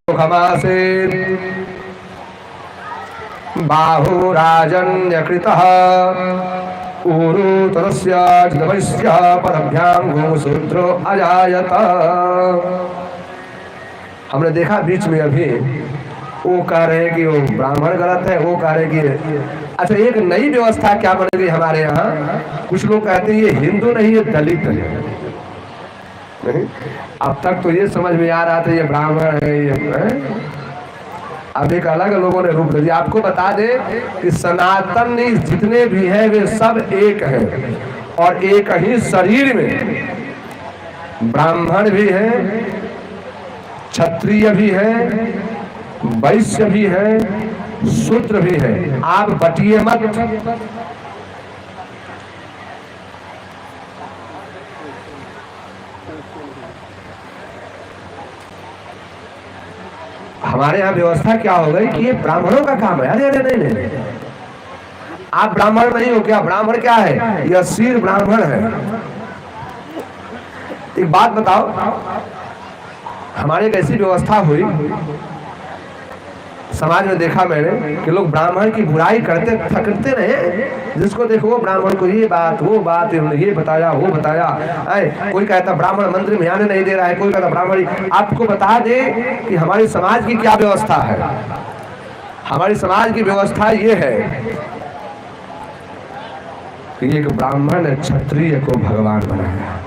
मुखमासेत् बाहुराजन्यकृतः ऊरु तदस्य चिदवैस्य पदभ्यां गोशूद्रो अजायत। हमने देखा बीच में अभी वो कह रहे हैं कि वो ब्राह्मण गलत है, वो कह रहे हैं कि अच्छा एक नई व्यवस्था क्या बन गई हमारे यहाँ। कुछ लोग कहते हैं ये हिंदू नहीं ये दलित है। नहीं, अब तक तो ये समझ में आ रहा था ये ब्राह्मण है ये है? अब एक अलग लोगों ने रूप दे दिया। आपको बता दे कि सनातन जितने भी हैं वे सब एक हैं और एक ही शरीर में ब्राह्मण भी हैं, क्षत्रिय भी हैं, वैश्य भी है, शूद्र भी है। आप बटिए मत। हमारे यहाँ व्यवस्था क्या हो गई कि ये ब्राह्मणों का काम है। अरे अरे नहीं नहीं, आप ब्राह्मण नहीं हो क्या? ब्राह्मण क्या है? यह शीर ब्राह्मण है। एक बात बताओ, हमारे एक ऐसी व्यवस्था हुई समाज में, देखा मैंने कि लोग ब्राह्मण की बुराई करते थकते रहे। जिसको देखो वो ब्राह्मण को ये बात वो बात, ये बताया वो बताया। कोई कहता ब्राह्मण मंदिर में आने नहीं दे रहा है, कोई कहता ब्राह्मण। आपको बता दे कि हमारी समाज की क्या व्यवस्था है। हमारी समाज की व्यवस्था ये है कि एक ब्राह्मण ने क्षत्रिय को भगवान बनाया।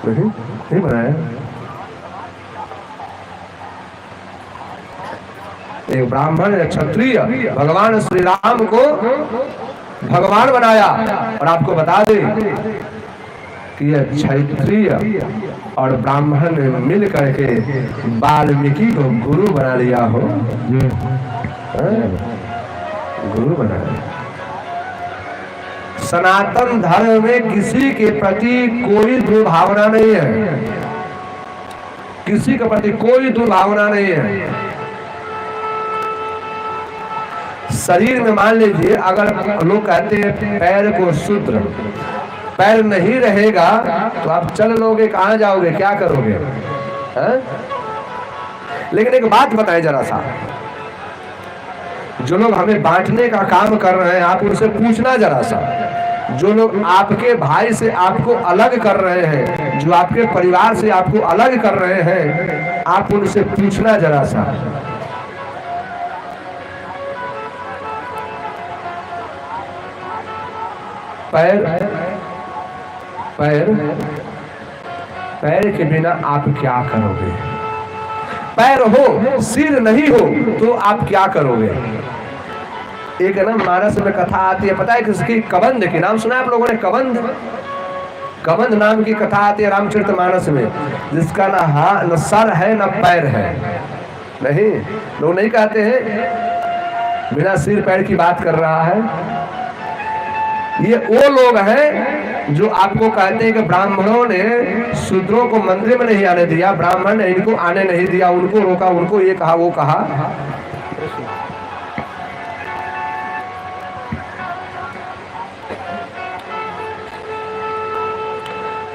नहीं बनाया। एक ब्राह्मण क्षत्रिय भगवान श्री राम को भगवान बनाया। और आपको बता दे कि यह क्षत्रिय और ब्राह्मण ने मिल करके वाल्मीकि को गुरु बना लिया हो। गुरु बनाया। सनातन धर्म में किसी के प्रति कोई दुर्भावना नहीं है, किसी के प्रति कोई दुर्भावना नहीं है। शरीर में मान लीजिए अगर लोग कहते हैं पैर को शूद्र, पैर नहीं रहेगा तो आप चल लोगे, कहाँ जाओगे, क्या करोगे? लेकिन एक बात बताएं जरा सा, जो लोग हमें बांटने का काम कर रहे हैं आप उनसे पूछना जरा सा। जो लोग आपके भाई से आपको अलग कर रहे हैं, जो आपके परिवार से आपको अलग कर रहे हैं, आप उनसे पूछना जरा सा। पैर पैर पैर के बिना आप क्या करोगे? पैर हो सिर नहीं हो तो आप क्या करोगे? एक ना मानस में कथा आती है, पता है किसकी? कबंध की। नाम सुना है आप लोगों ने? कबंध। कबंध नाम की कथा आती है रामचरितमानस में, जिसका न सर है न पैर है। नहीं, लोग नहीं कहते हैं बिना सिर पैर की बात कर रहा है। ये वो लोग हैं जो आपको कहते हैं कि ब्राह्मणों ने शूद्रों को मंदिर में नहीं आने दिया, ब्राह्मण ने इनको आने नहीं दिया, उनको रोका, उनको ये कहा वो कहा।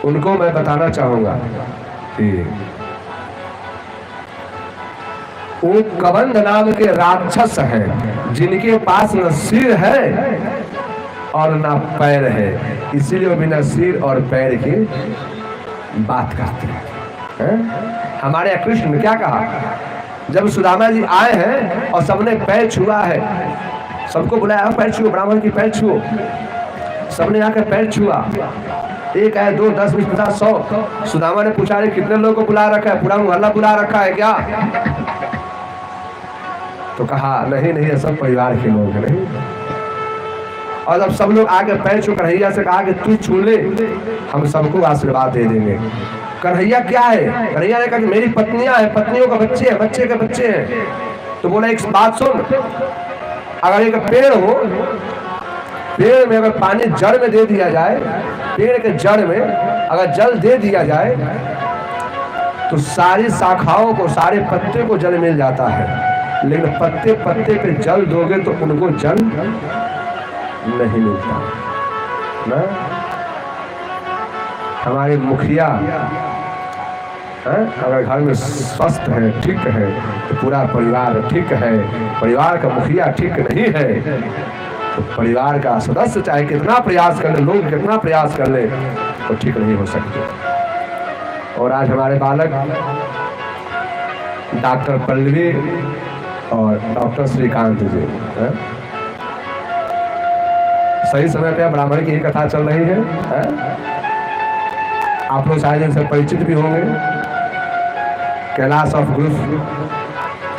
उनको मैं बताना चाहूंगा कि वो कबंध नाम के राक्षस हैं जिनके पास न सिर है और ना पैर है, इसीलिए वो बिना सिर और पैर की बात करते हैं। हमारे कृष्ण ने क्या कहा? जब सुदामा जी आए हैं और सबने पैर छुआ है, सबको बुलाया पैर छुओ, ब्राह्मण की पैर छुओ। सबने आकर पैर छुआ। एक है, 2, 10, 20, 50, 100। सुदामा ने पूछा रे कितने लोगों को बुला रखा है? पूरा मोहल्ला बुला रखा है क्या? तो कहा नहीं नहीं, ये सब परिवार के लोग हैं। नहीं। और जब सब लोग आगे पैर छू कन्हैया से कहा कि तू छू ले, हम सबको आशीर्वाद दे देंगे। कन्हैया क्या है? कन्हैया ने कहा कि मेरी पत्नियां हैं, पत्नियों का बच्चे हैं, बच्चे के बच्चे हैं। तो बोला एक बात सुन, अगर एक पेड़ हो, पेड़ में अगर पानी जड़ में दे दिया जाए, पेड़ के जड़ में अगर जल दे दिया जाए तो सारी शाखाओं को, सारे पत्ते को जल मिल जाता है। लेकिन पत्ते पत्ते पे जल दोगे तो उनको जल नहीं मिलता ना। हमारे मुखिया अगर घर में स्वस्थ है, ठीक है, तो पूरा परिवार ठीक है। परिवार का मुखिया ठीक नहीं है तो परिवार का सदस्य चाहे कितना प्रयास कर ले, लोग कितना प्रयास कर ले, तो ठीक नहीं हो सकते। और आज हमारे बालक डॉक्टर पल्लवी और डॉक्टर श्रीकांत जी सही समय पे ब्राह्मण की ही कथा चल रही है। आप लोग शायद इनसे परिचित भी होंगे। कैलाश ऑफ ग्रुप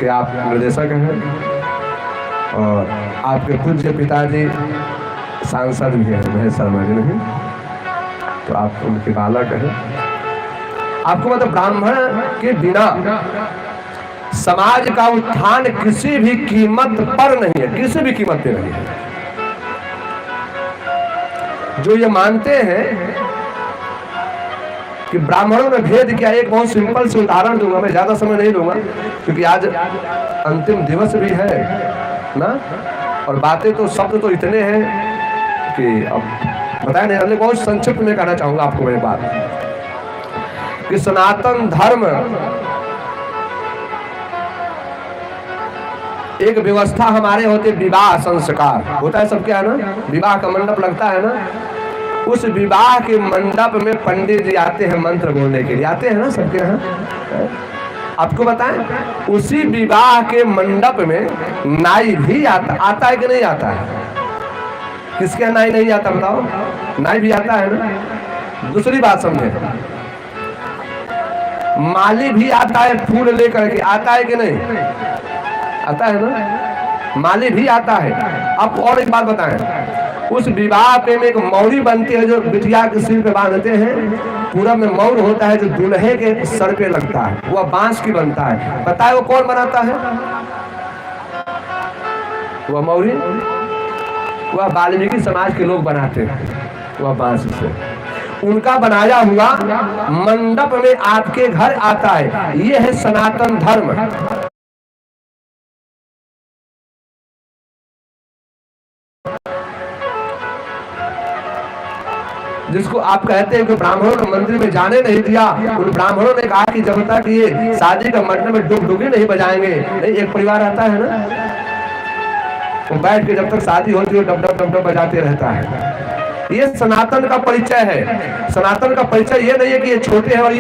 के आप निर्देशक हैं और आपके पूज्य पिताजी सांसद भी हैं महेश शर्मा जी, नहीं तो आप उनके बालक हैं। आपको मतलब ब्राह्मण के बिना समाज का उत्थान किसी भी कीमत पर नहीं है, किसी भी कीमत पे नहीं है। जो ये मानते हैं कि ब्राह्मणों ने भेद किया, एक बहुत सिंपल से उदाहरण दूंगा, मैं ज्यादा समय नहीं दूंगा क्योंकि आज अंतिम दिवस भी है ना, और बातें तो शब्द तो इतने हैं कि अब बताया नहीं। अगले बहुत संक्षिप्त में कहना चाहूंगा आपको मैं बात कि सनातन धर्म एक व्यवस्था हमारे होते, विवाह संस्कार होता है सबके यहाँ ना, विवाह का मंडप लगता है ना, उस विवाह के मंडप में पंडित जी आते हैं मंत्र बोलने के लिए, आते हैं ना सबके यहाँ। आपको बताएं उसी विवाह के मंडप में नाई भी आता है कि नहीं आता है? किसके यहाँ नाई नहीं आता बताओ? नाई भी आता है ना। दूसरी बात समझे, माली भी आता है फूल लेकर के, आता है कि नहीं? आता है ना, माली भी आता है। अब और एक बात बताएं, उस विवाह पे में एक मौरी बनती है जो बिटिया के सिर पे बांधते हैं, पूरा में मौर होता है जो दूल्हे के सर पे लगता है, वह बांस की बनता है। बताए वो कौन बनाता है? वह मौरी, वह वाल्मीकि समाज के लोग बनाते हैं, वह बांस से उनका बनाया हुआ मंडप में आपके घर आता है। यह है सनातन धर्म। जिसको आप कहते हैं कि ब्राह्मणों ने मंदिर में जाने नहीं दिया, उन ब्राह्मणों ने कहा कि जब तक ये शादी का मंडप में डुगडुगी नहीं बजाएंगे, नहीं एक परिवार आता है ना, वो बैठ के जब तक शादी होती है डब डब डब डब बजाते रहता है। ये सनातन का परिचय है। सनातन का परिचय ये नहीं है कि ये छोटे हैं और